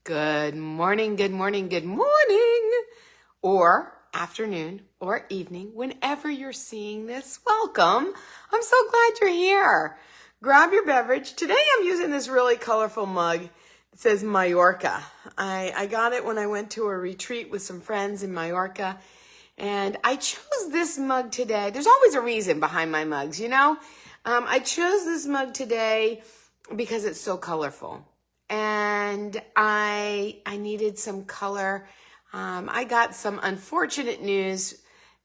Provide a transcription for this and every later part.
Good morning, good morning, good morning, or afternoon or evening, whenever you're seeing this. Welcome. I'm so glad you're here. Grab your beverage. Today I'm using this really colorful mug. It says Mallorca. I got it when I went to a retreat with some friends in Mallorca, and I chose this mug today. There's always a reason behind my mugs, you know? I chose this mug today because it's so colorful. And I needed some color. I got some unfortunate news,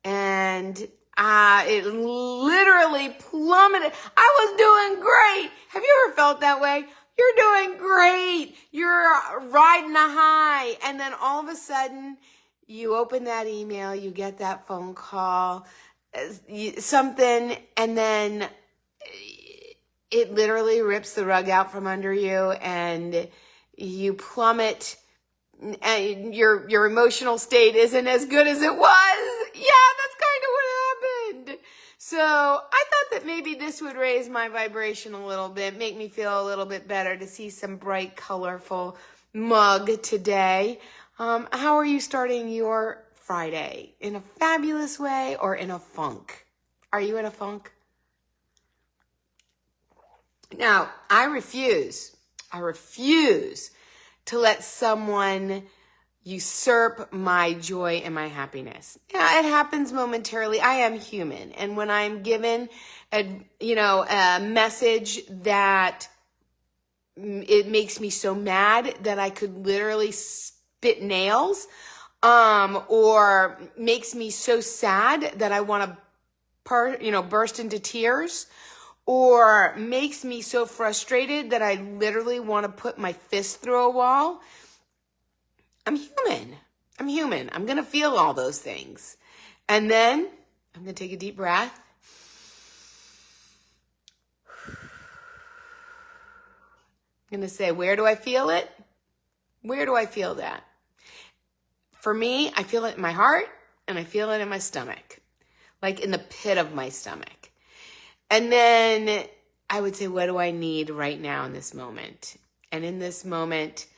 and it literally plummeted. I was doing great. Have you ever felt that way? You're doing great. You're riding a high, and then all of a sudden, you open that email, you get that phone call, something, and then it literally rips the rug out from under you and you plummet, and your emotional state isn't as good as it was. Yeah, that's kind of what happened. So I thought that maybe this would raise my vibration a little bit, make me feel a little bit better to see some bright, colorful mug today. How are you starting your Friday? In a fabulous way or in a funk? Are you in a funk? Now, I refuse to let someone usurp my joy and my happiness. Yeah, it happens momentarily. I am human. And when I'm given a message that it makes me so mad that I could literally spit nails, or makes me so sad that I want to burst into tears, or makes me so frustrated that I literally want to put my fist through a wall. I'm human. I'm going to feel all those things. And then I'm going to take a deep breath. I'm going to say, where do I feel it? Where do I feel that? For me, I feel it in my heart and I feel it in my stomach, like in the pit of my stomach. And then I would say, what do I need right now in this moment? And in this moment,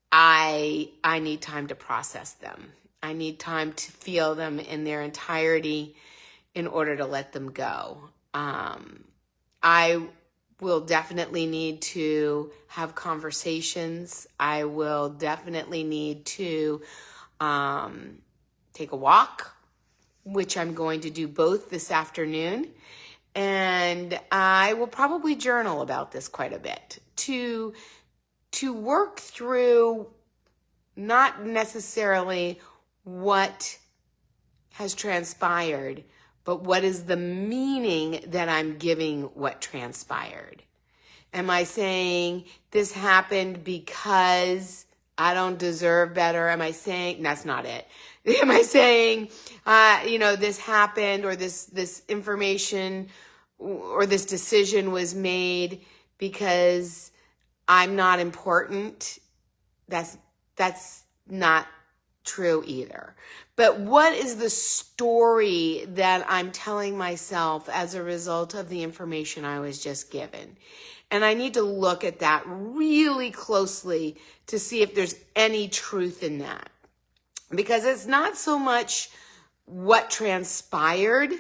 I need time to process them. I need time to feel them in their entirety in order to let them go. I will definitely need to have conversations. I will definitely need to take a walk, which I'm going to do both this afternoon. And I will probably journal about this quite a bit to work through not necessarily what has transpired, but what is the meaning that I'm giving what transpired. Am I saying this happened because I don't deserve better? Am I saying that's not it? Am I saying, this happened, or this information or this decision was made because I'm not important? That's not true either. But what is the story that I'm telling myself as a result of the information I was just given? And I need to look at that really closely to see if there's any truth in that. Because it's not so much what transpired,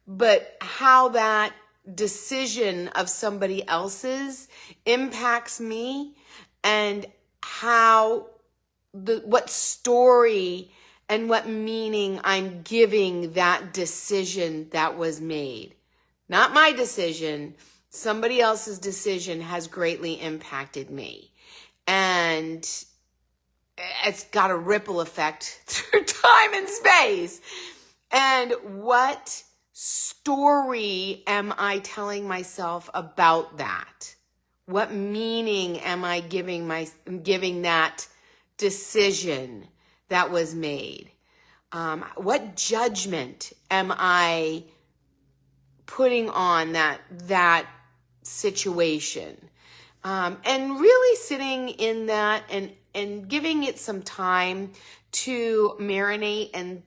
but how that decision of somebody else's impacts me, and what story and what meaning I'm giving that decision that was made. Not my decision, somebody else's decision has greatly impacted me. And it's got a ripple effect through time and space. And what story am I telling myself about that? What meaning am I giving that decision that was made? What judgment am I putting on that situation? And really sitting in that and giving it some time to marinate and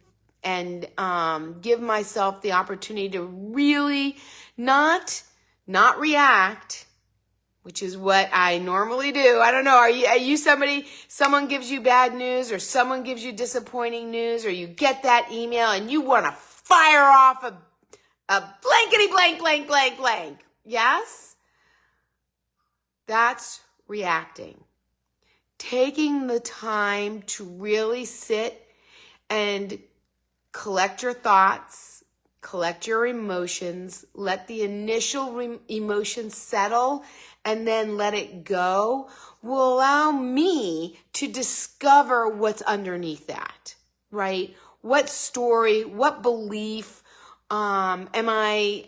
give myself the opportunity to really not react, which is what I normally do. I don't know. Are you someone gives you bad news or someone gives you disappointing news, or you get that email and you want to fire off a blankety blank, blank, blank, blank. Yes? That's reacting. Taking the time to really sit and collect your thoughts, collect your emotions, let the initial emotions settle, and then let it go will allow me to discover what's underneath that, right? What story, what belief am I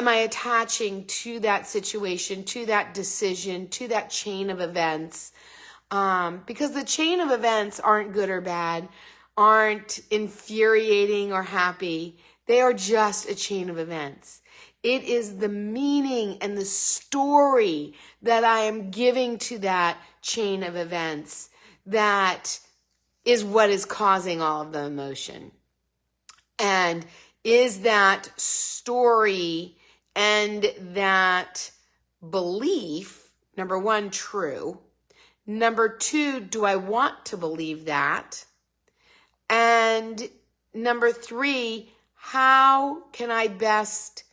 attaching to that situation, to that decision, to that chain of events? Because the chain of events aren't good or bad, aren't infuriating or happy. They are just a chain of events. It is the meaning and the story that I am giving to that chain of events that is what is causing all of the emotion. And is that story and that belief, number one, true? Number two, do I want to believe that? And number three, how can I best,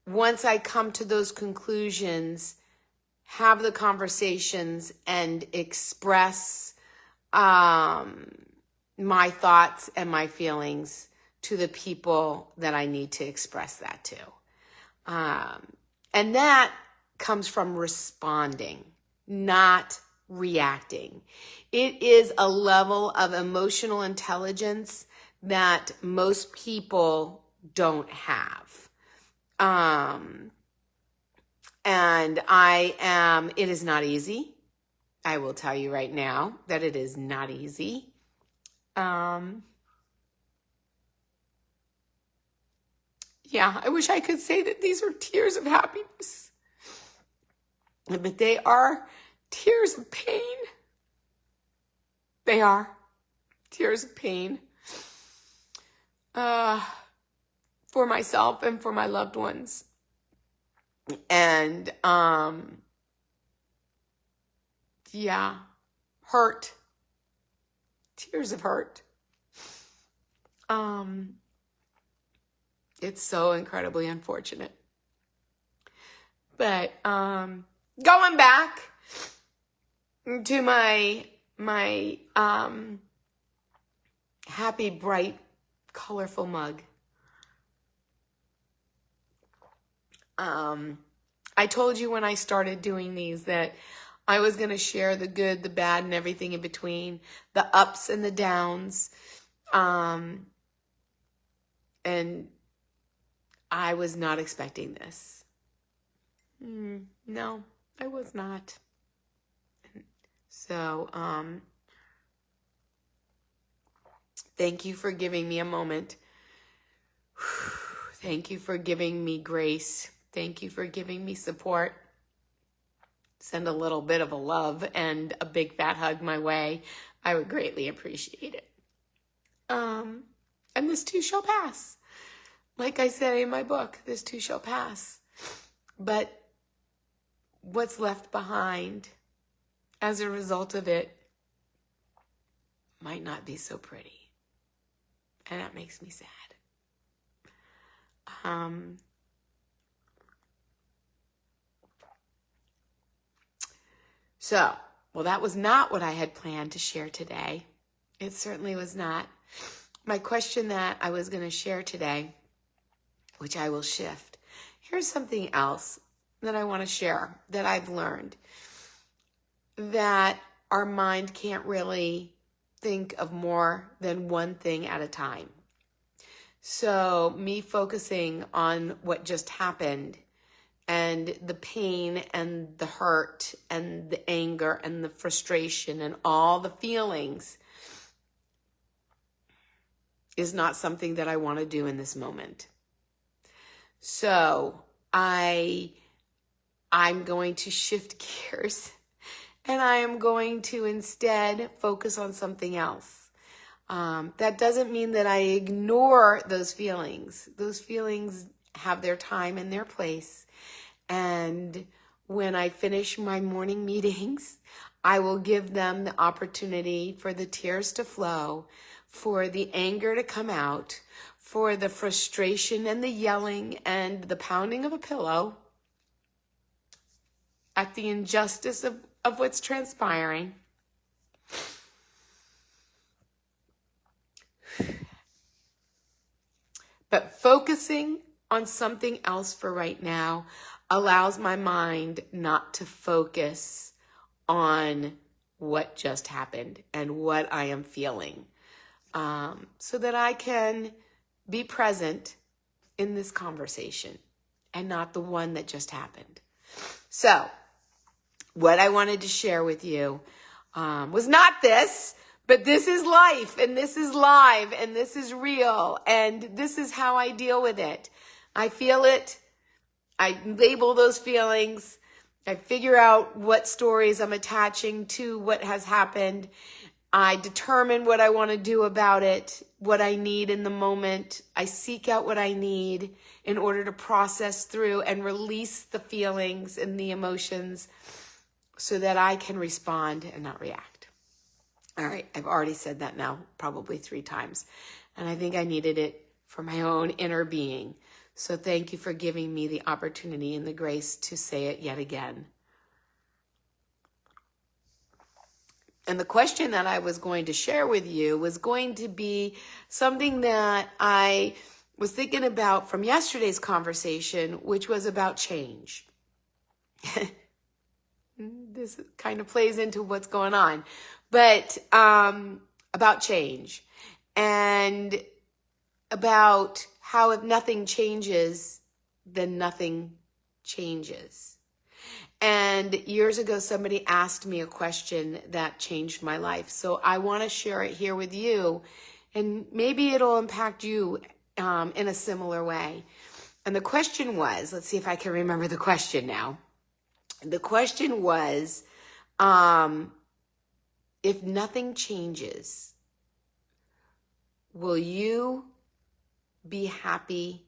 once I come to those conclusions, have the conversations and express my thoughts and my feelings to the people that I need to express that to? And that comes from responding, not reacting. It is a level of emotional intelligence that most people don't have. And it is not easy. I will tell you right now that it is not easy. Yeah, I wish I could say that these are tears of happiness, but they are tears of pain. They are tears of pain for myself and for my loved ones. And yeah, hurt. Tears of hurt. It's so incredibly unfortunate. But going back to my happy, bright, colorful mug. I told you when I started doing these that I was going to share the good, the bad, and everything in between, the ups and the downs. And I was not expecting this. No, I was not. So, thank you for giving me a moment. Thank you for giving me grace. Thank you for giving me support. Send a little bit of a love and a big fat hug my way. I would greatly appreciate it. And this too shall pass. Like I said in my book, this too shall pass. But what's left behind as a result of it might not be so pretty. And that makes me sad. Well, that was not what I had planned to share today. It certainly was not. My question that I was going to share today, which I will shift. Here's something else that I want to share that I've learned. That our mind can't really think of more than one thing at a time. So me focusing on what just happened and the pain and the hurt and the anger and the frustration and all the feelings is not something that I want to do in this moment. So I'm going to shift gears and I am going to instead focus on something else. That doesn't mean that I ignore those feelings. Those feelings have their time and their place. And when I finish my morning meetings, I will give them the opportunity for the tears to flow, for the anger to come out, for the frustration and the yelling and the pounding of a pillow at the injustice of what's transpiring. But focusing on something else for right now allows my mind not to focus on what just happened and what I am feeling, so that I can be present in this conversation and not the one that just happened. So what I wanted to share with you was not this, but this is life, and this is live, and this is real, and this is how I deal with it. I feel it. I label those feelings. I figure out what stories I'm attaching to what has happened. I determine what I want to do about it, what I need in the moment. I seek out what I need in order to process through and release the feelings and the emotions so that I can respond and not react. All right, I've already said that now probably 3 times, and I think I needed it for my own inner being. So thank you for giving me the opportunity and the grace to say it yet again. And the question that I was going to share with you was going to be something that I was thinking about from yesterday's conversation, which was about change. This kind of plays into what's going on, but about change and about how if nothing changes, then nothing changes. And years ago, somebody asked me a question that changed my life. So I want to share it here with you, and maybe it'll impact you in a similar way. And the question was, let's see if I can remember the question now. The question was, if nothing changes, will you be happy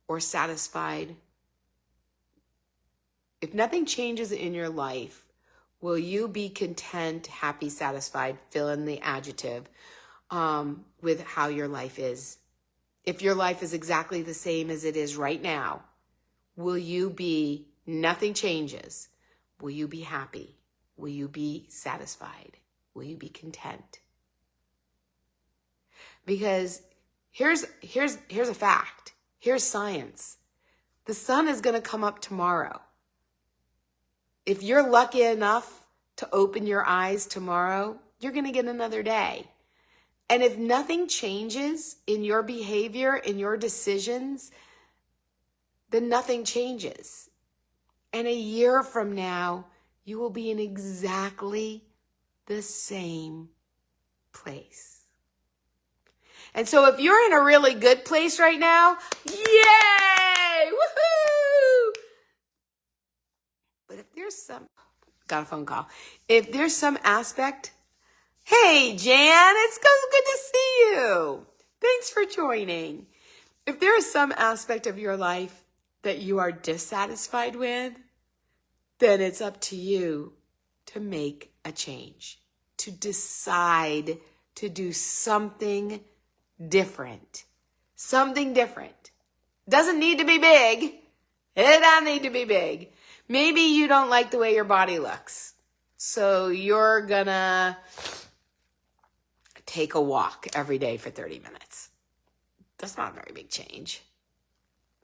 or satisfied? If nothing changes in your life, will you be content, happy, satisfied, fill in the adjective, with how your life is? If your life is exactly the same as it is right now, will you be, nothing changes, will you be happy? Will you be satisfied? Will you be content? Because here's a fact. Here's science. The sun is going to come up tomorrow. If you're lucky enough to open your eyes tomorrow, you're going to get another day. And if nothing changes in your behavior, in your decisions, then nothing changes. And a year from now, you will be in exactly the same place. And so if you're in a really good place right now, yay! Woohoo! But if there's got a phone call. If there's some aspect, hey, Jan, it's good to see you. Thanks for joining. If there is some aspect of your life that you are dissatisfied with, then it's up to you to make a change, to decide to do something different. Something different. Doesn't need to be big. It doesn't need to be big. Maybe you don't like the way your body looks, so you're gonna take a walk every day for 30 minutes. That's not a very big change.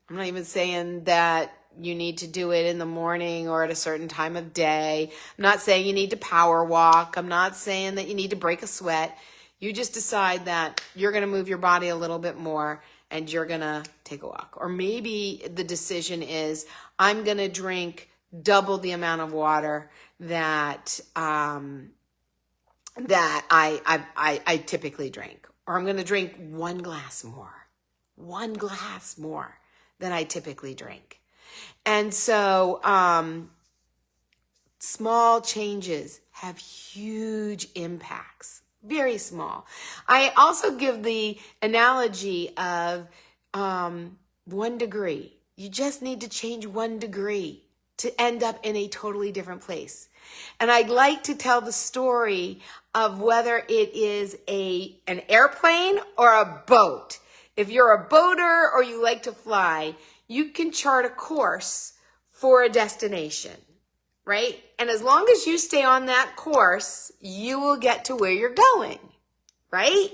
I'm not even saying that you need to do it in the morning or at a certain time of day. I'm not saying you need to power walk. I'm not saying that you need to break a sweat. You just decide that you're going to move your body a little bit more and you're going to take a walk. Or maybe the decision is, I'm going to drink double the amount of water that I typically drink. Or I'm going to drink 1 glass more than I typically drink. And so small changes have huge impacts, very small. I also give the analogy of 1 degree. You just need to change 1 degree to end up in a totally different place. And I'd like to tell the story of whether it is an airplane or a boat. If you're a boater or you like to fly, you can chart a course for a destination, right? And as long as you stay on that course, you will get to where you're going, right?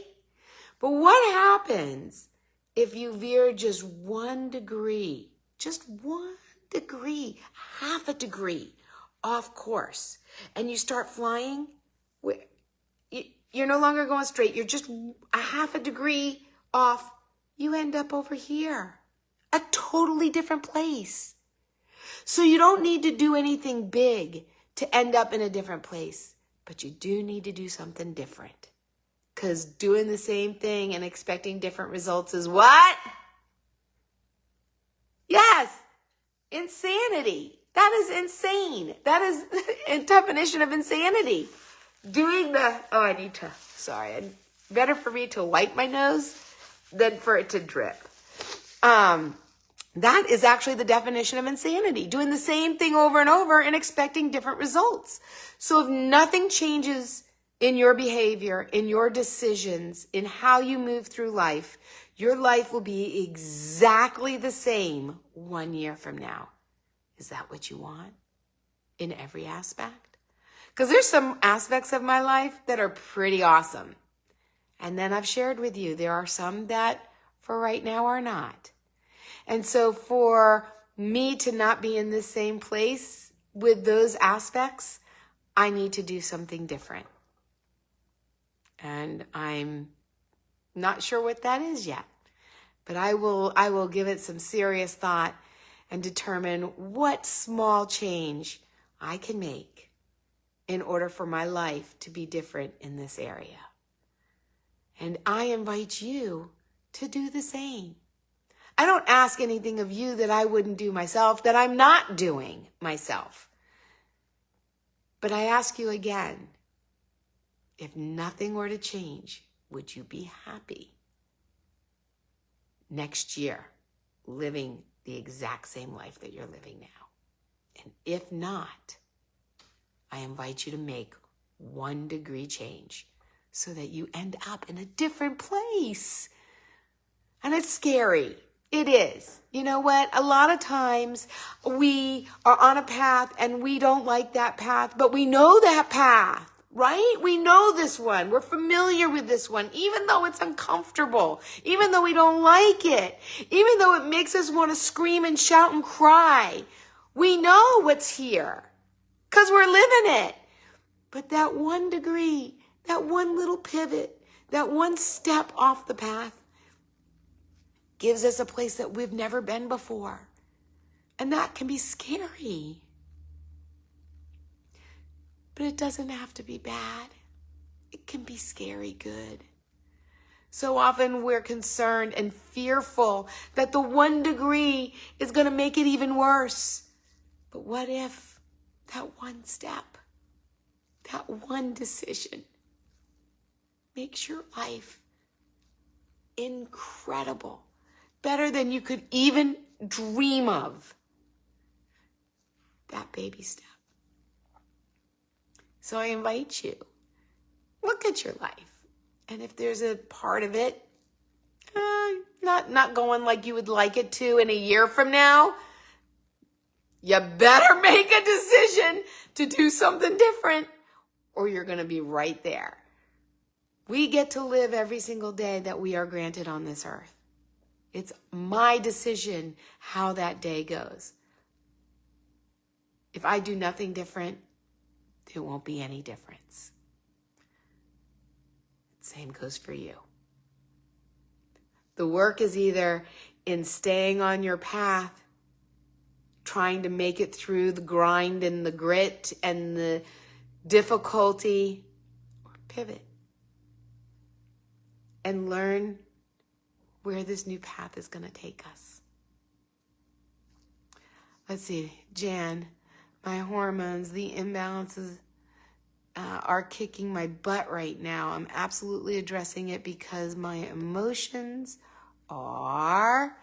But what happens if you veer just 1 degree, just 1 degree, half a degree off course, and you start flying? You're no longer going straight. You're just a half a degree off. You end up over here, a totally different place. So you don't need to do anything big to end up in a different place, but you do need to do something different. Because doing the same thing and expecting different results is what? Yes, insanity. That is insane. That is a definition of insanity. Better for me to wipe my nose than for it to drip. That is actually the definition of insanity. Doing the same thing over and over and expecting different results. So if nothing changes in your behavior, in your decisions, in how you move through life, your life will be exactly the same 1 year from now. Is that what you want in every aspect? Because there's some aspects of my life that are pretty awesome. And then I've shared with you, there are some that for right now are not. And so for me to not be in the same place with those aspects, I need to do something different. And I'm not sure what that is yet, but I will give it some serious thought and determine what small change I can make in order for my life to be different in this area. And I invite you to do the same. I don't ask anything of you that I wouldn't do myself, that I'm not doing myself. But I ask you again, if nothing were to change, would you be happy next year living the exact same life that you're living now? And if not, I invite you to make 1 degree change so that you end up in a different place. And it's scary. It is. You know what? A lot of times we are on a path and we don't like that path, but we know that path, right? We know this one. We're familiar with this one, even though it's uncomfortable, even though we don't like it, even though it makes us want to scream and shout and cry. We know what's here because we're living it. But that 1 degree, that one little pivot, that one step off the path gives us a place that we've never been before. And that can be scary. But it doesn't have to be bad. It can be scary good. So often we're concerned and fearful that the 1 degree is going to make it even worse. But what if that one step, that one decision makes your life incredible, better than you could even dream of? That baby step. So I invite you, look at your life. And if there's a part of it not going like you would like it to in a year from now, you better make a decision to do something different, or you're going to be right there. We get to live every single day that we are granted on this earth. It's my decision how that day goes. If I do nothing different, there won't be any difference. Same goes for you. The work is either in staying on your path, trying to make it through the grind and the grit and the difficulty, or pivot and learn where this new path is going to take us. Let's see, Jan, my hormones, the imbalances are kicking my butt right now. I'm absolutely addressing it because my emotions are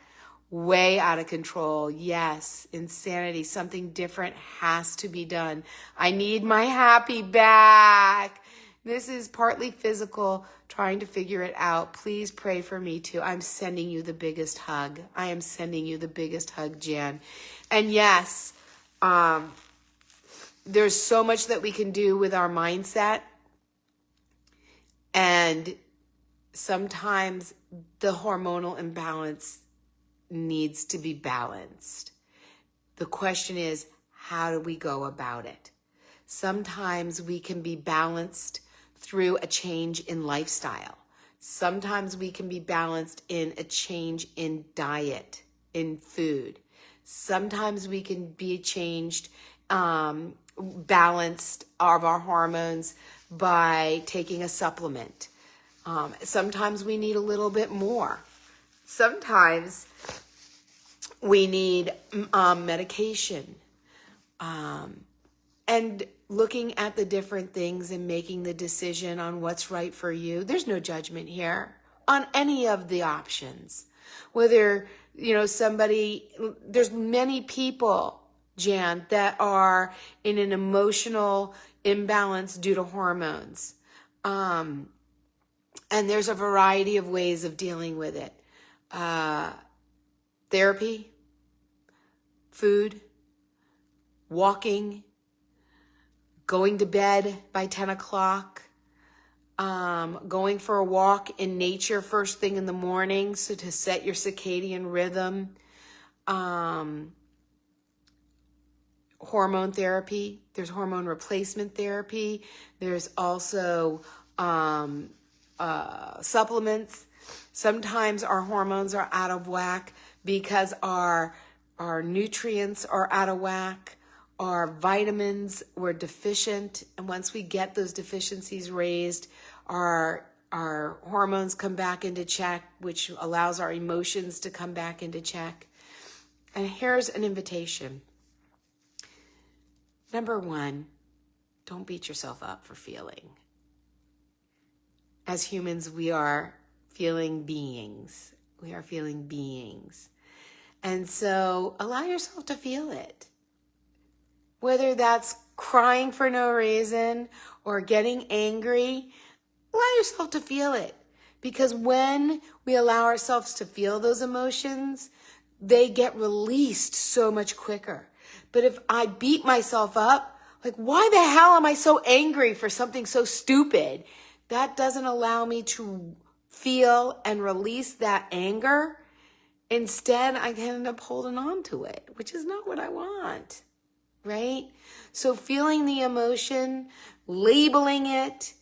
way out of control. Yes, insanity. Something different has to be done. I need my happy back. This is partly physical, trying to figure it out. Please pray for me too. I'm sending you the biggest hug. I am sending you the biggest hug, Jan. And yes, there's so much that we can do with our mindset. And sometimes the hormonal imbalance needs to be balanced. The question is, how do we go about it? Sometimes we can be balanced through a change in lifestyle. Sometimes we can be balanced in a change in diet, in food. Sometimes we can be changed, balanced of our hormones by taking a supplement. Sometimes we need a little bit more. Sometimes we need medication. And looking at the different things and making the decision on what's right for you. There's no judgment here on any of the options. Whether, there's many people, Jan, that are in an emotional imbalance due to hormones. And there's a variety of ways of dealing with it. Therapy, food, walking, going to bed by 10 o'clock, going for a walk in nature first thing in the morning, so to set your circadian rhythm, hormone therapy. There's hormone replacement therapy. There's also supplements. Sometimes our hormones are out of whack because our nutrients are out of whack. Our vitamins were deficient, and once we get those deficiencies raised, our hormones come back into check, which allows our emotions to come back into check. And here's an invitation. Number one, don't beat yourself up for feeling. As humans, we are feeling beings. We are feeling beings. And so allow yourself to feel it. Whether that's crying for no reason or getting angry, allow yourself to feel it. Because when we allow ourselves to feel those emotions, they get released so much quicker. But if I beat myself up, like, why the hell am I so angry for something so stupid? That doesn't allow me to feel and release that anger. Instead, I can end up holding on to it, which is not what I want. Right? So feeling the emotion, labeling it,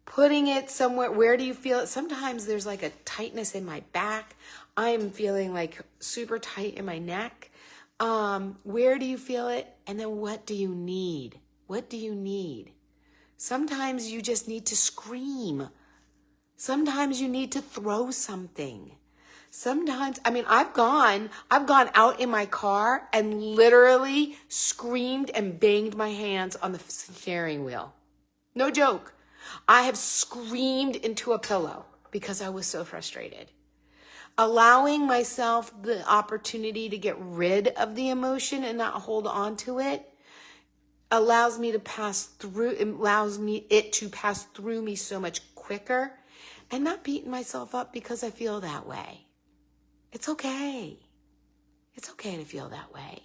putting it somewhere. Where do you feel it? Sometimes there's like a tightness in my back. I'm feeling like super tight in my neck. Where do you feel it? And then what do you need? What do you need? Sometimes you just need to scream. Sometimes you need to throw something. Sometimes, I've gone out in my car and literally screamed and banged my hands on the steering wheel. No joke. I have screamed into a pillow because I was so frustrated. Allowing myself the opportunity to get rid of the emotion and not hold on to it allows me to pass through me so much quicker, and not beating myself up because I feel that way. It's okay. It's okay to feel that way.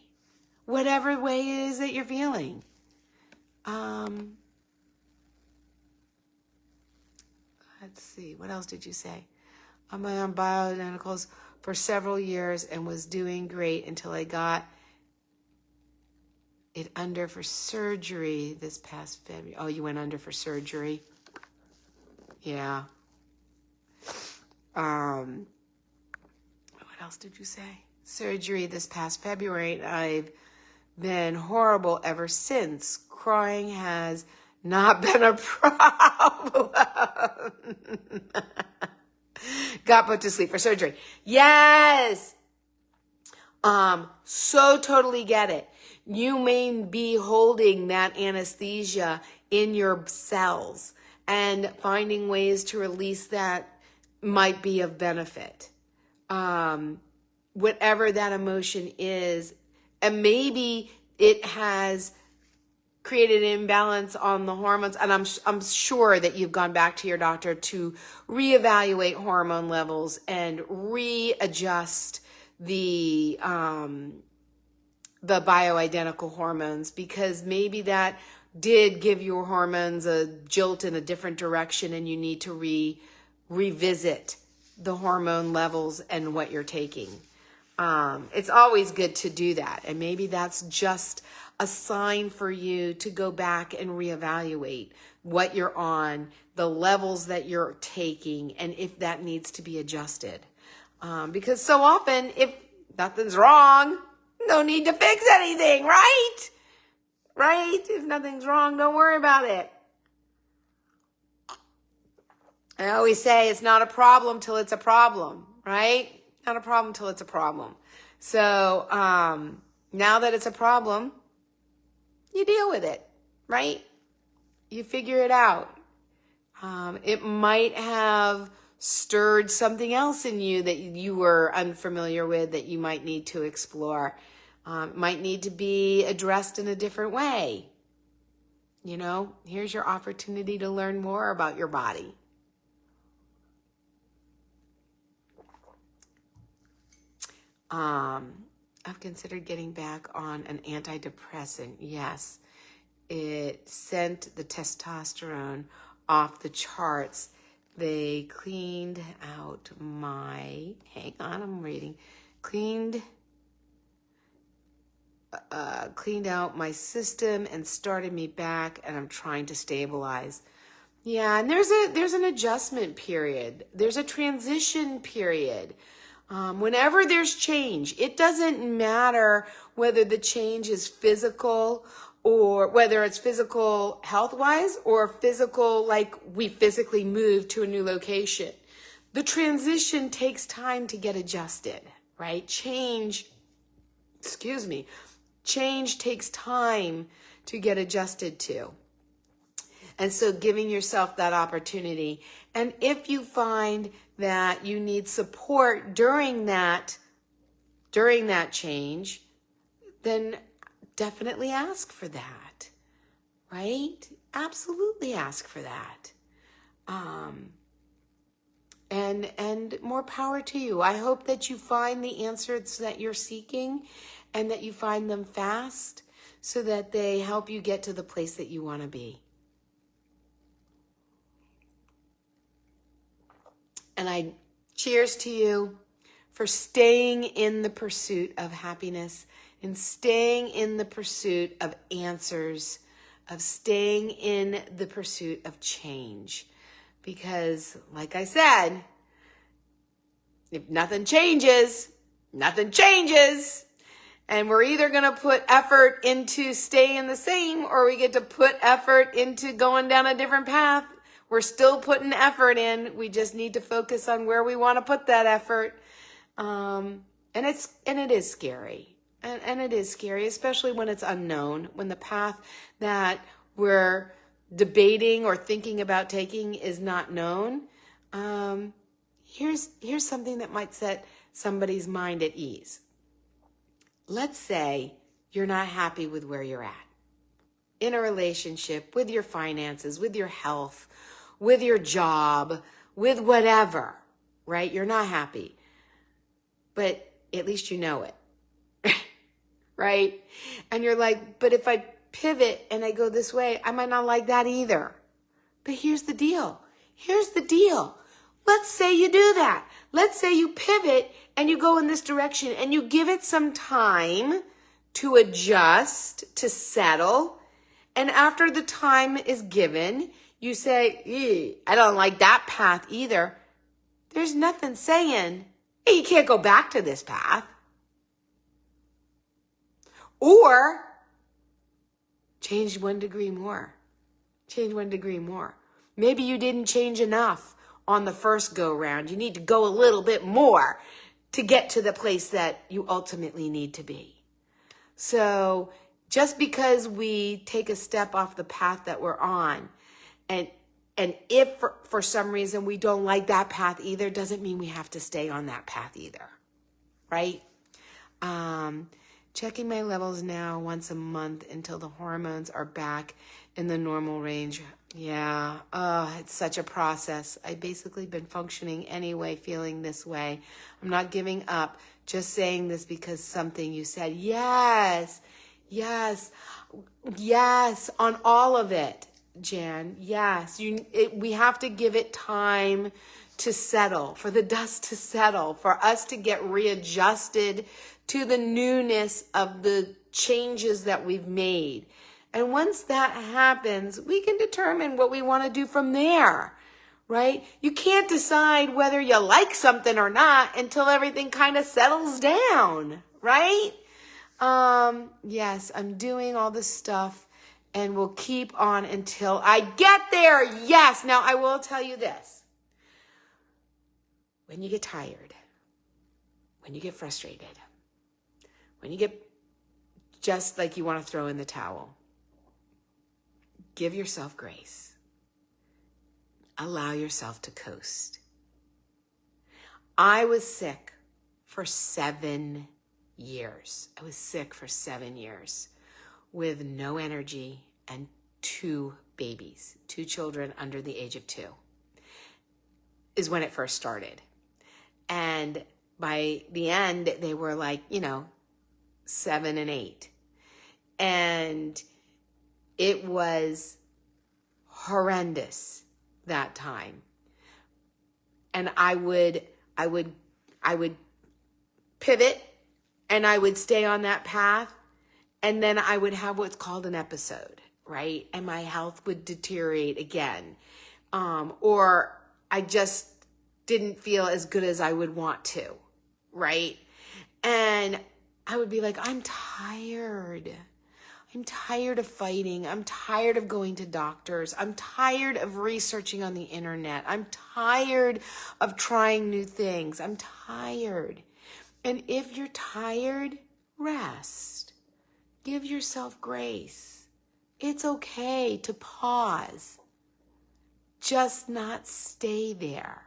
Whatever way it is that you're feeling. Let's see. What else did you say? I'm on bioidenticals for several years and was doing great until I got it under for surgery this past February. Oh, you went under for surgery? Yeah. What else did you say? Surgery this past February. I've been horrible ever since. Crying has not been a problem. Got put to sleep for surgery. Yes. So totally get it. You may be holding that anesthesia in your cells, and finding ways to release that might be of benefit. whatever that emotion is. And maybe it has created an imbalance on the hormones. And I'm sure that you've gone back to your doctor to reevaluate hormone levels and readjust the bioidentical hormones, because maybe that did give your hormones a jolt in a different direction, and you need to revisit the hormone levels and what you're taking. It's always good to do that. And maybe that's just a sign for you to go back and reevaluate what you're on, the levels that you're taking, and if that needs to be adjusted. Because so often, if nothing's wrong, no need to fix anything, right? Right? If nothing's wrong, don't worry about it. I always say it's not a problem till it's a problem, right? Not a problem till it's a problem. So now that it's a problem, you deal with it, right? You figure it out. It might have stirred something else in you that you were unfamiliar with that you might need to explore. Might need to be addressed in a different way. You know, here's your opportunity to learn more about your body. I've considered getting back on an antidepressant. Yes, it sent the testosterone off the charts. They cleaned out my, hang on, I'm reading, cleaned out my system and started me back, and I'm trying to stabilize. Yeah, and there's an adjustment period. There's a transition period. Whenever there's change, it doesn't matter whether the change is physical or whether it's physical health-wise or physical, like we physically move to a new location. The transition takes time to get adjusted, right? Change takes time to get adjusted to. And so giving yourself that opportunity. And if you find that you need support during that change, then definitely ask for that, right? Absolutely ask for that. And more power to you. I hope that you find the answers that you're seeking and that you find them fast so that they help you get to the place that you want to be. And I cheers to you for staying in the pursuit of happiness and staying in the pursuit of answers, of staying in the pursuit of change. Because, like I said, if nothing changes, nothing changes. And we're either going to put effort into staying the same, or we get to put effort into going down a different path. We're still putting effort in. We just need to focus on where we want to put that effort. And it is scary. And it is scary, especially when it's unknown, when the path that we're debating or thinking about taking is not known. Here's something that might set somebody's mind at ease. Let's say you're not happy with where you're at in a relationship, with your finances, with your health, with your job, with whatever, right? You're not happy, but at least you know it, right? And you're like, but if I pivot and I go this way, I might not like that either. But here's the deal. Let's say you do that. Let's say you pivot and you go in this direction and you give it some time to adjust, to settle. And after the time is given, you say, I don't like that path either. There's nothing saying, hey, you can't go back to this path. Or change 1 degree more. Change 1 degree more. Maybe you didn't change enough on the first go round. You need to go a little bit more to get to the place that you ultimately need to be. So just because we take a step off the path that we're on, and if for some reason we don't like that path either, doesn't mean we have to stay on that path either, right? Checking my levels now once a month until the hormones are back in the normal range. Yeah, it's such a process. I've basically been functioning anyway, feeling this way. I'm not giving up, just saying this because something you said. Yes, yes, yes, on all of it, Jan. Yes, we have to give it time to settle, for the dust to settle, for us to get readjusted to the newness of the changes that we've made. And once that happens, we can determine what we want to do from there, right? You can't decide whether you like something or not until everything kind of settles down, right? Yes, I'm doing all this stuff and we'll keep on until I get there. Yes. Now I will tell you this. When you get tired, when you get frustrated, when you get just like you want to throw in the towel, give yourself grace. Allow yourself to coast. I was sick for 7 years. I was sick for 7 years with no energy and 2 babies, 2 children under the age of 2 is when it first started. And by the end, they were like, 7 and 8. And it was horrendous that time. And I would pivot and I would stay on that path. And then I would have what's called an episode, right? And my health would deteriorate again. Or I just didn't feel as good as I would want to, right? And I would be like, I'm tired. I'm tired of fighting. I'm tired of going to doctors. I'm tired of researching on the internet. I'm tired of trying new things. I'm tired. And if you're tired, rest. Give yourself grace. It's okay to pause. Just not stay there.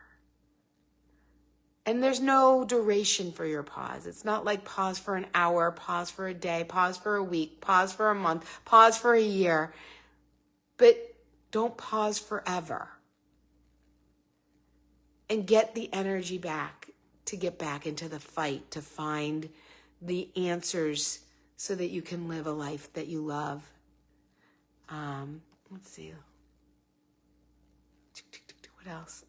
And there's no duration for your pause. It's not like pause for an hour, pause for a day, pause for a week, pause for a month, pause for a year. But don't pause forever. And get the energy back to get back into the fight, to find the answers so that you can live a life that you love. Let's see. What else?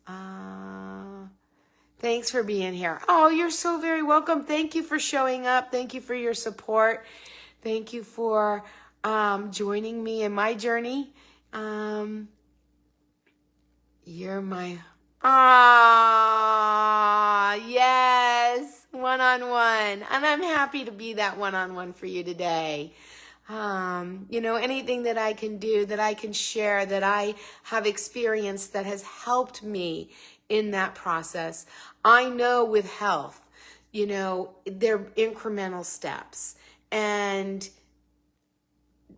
Thanks for being here. Oh, you're so very welcome. Thank you for showing up. Thank you for your support. Thank you for joining me in my journey. You're my... yes, one-on-one. And I'm happy to be that one-on-one for you today. Anything that I can do, that I can share, that I have experienced that has helped me in that process. I know with health, they're incremental steps, and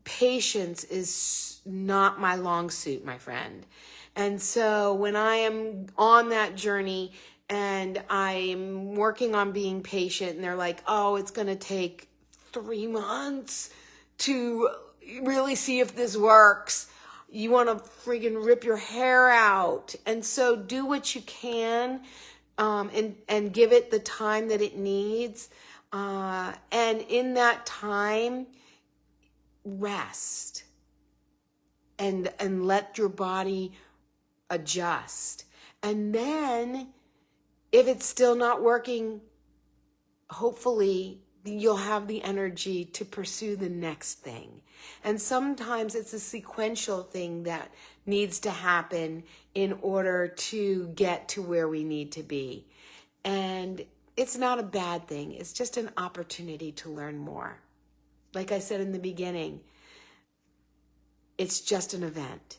patience is not my long suit, my friend. And so when I am on that journey and I'm working on being patient and they're like, oh, it's going to take 3 months to really see if this works. You want to freaking rip your hair out. And so do what you can, and give it the time that it needs. And in that time, rest and let your body adjust. And then if it's still not working, hopefully you'll have the energy to pursue the next thing. And sometimes it's a sequential thing that needs to happen in order to get to where we need to be. And it's not a bad thing. It's just an opportunity to learn more. Like I said in the beginning, it's just an event.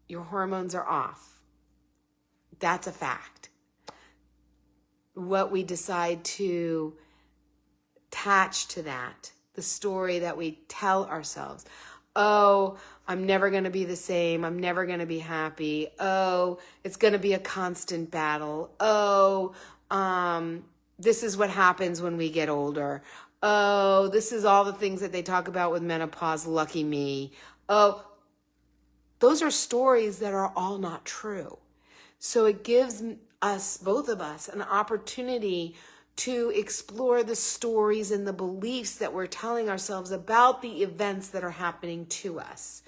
Your hormones are off. That's a fact. What we decide to attach to that, the story that we tell ourselves. Oh, I'm never going to be the same. I'm never going to be happy. Oh, it's going to be a constant battle. Oh, this is what happens when we get older. Oh, this is all the things that they talk about with menopause. Lucky me. Oh, those are stories that are all not true. So it gives us, both of us, an opportunity to explore the stories and the beliefs that we're telling ourselves about the events that are happening to us,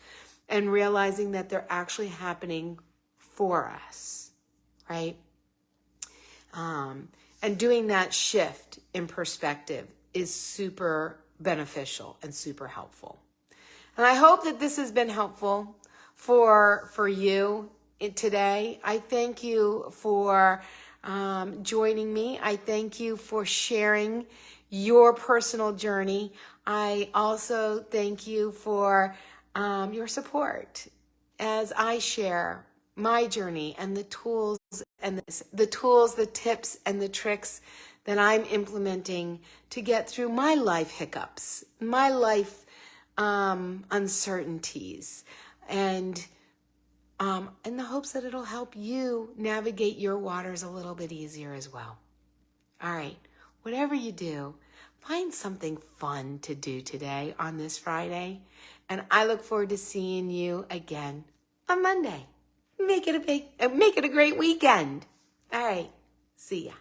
and realizing that they're actually happening for us, right? And doing that shift in perspective is super beneficial and super helpful. And I hope that this has been helpful for you today. I thank you for joining me. I thank you for sharing your personal journey. I also thank you for your support as I share my journey and the tools and the tips and the tricks that I'm implementing to get through my life hiccups, my life uncertainties, and in the hopes that it'll help you navigate your waters a little bit easier as well. All right, whatever you do, find something fun to do today on this Friday, and I look forward to seeing you again on Monday. Make it a great weekend. All right, see ya.